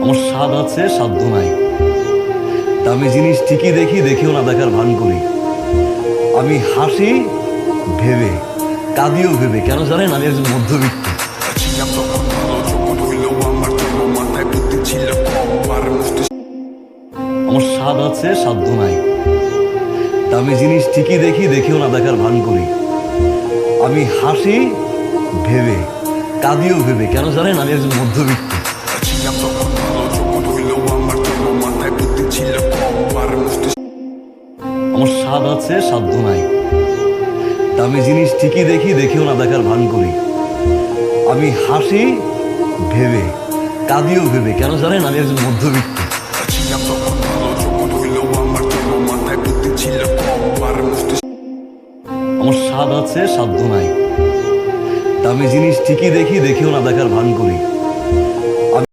আমার স্বাদ আছে সাধ্য নাই। দামি জিনিস ঠিকই দেখি, দেখেও না দেখার ভান করি। আমি হাসি ভেবে, কাঁদিও ভেবে। কেন জানেন? আমি একজন মধ্যবিত্ত। আমার স্বাদ আছে সাধ্য নাই। দামি জিনিস ঠিকই দেখি, দেখেও না দেখার ভান করি। আমি হাসি ভেবে, কাঁদিও ভেবে। কেন জানেন? আমি একজন মধ্যবিত্ত। আমার স্বাদ আছে সাধ্য নাই। দামি জিনিস ঠিকই দেখি, দেখেও না দেখার ভান করি। আমি হাসি ভেবে, কাঁদিও ভেবে। কেন জানেন? আমি একজন মধ্যবিত্ত। আমার স্বাদ আছে সাধ্য নাই। দামি জিনিস ঠিকই দেখি, দেখেও না দেখার ভান করি।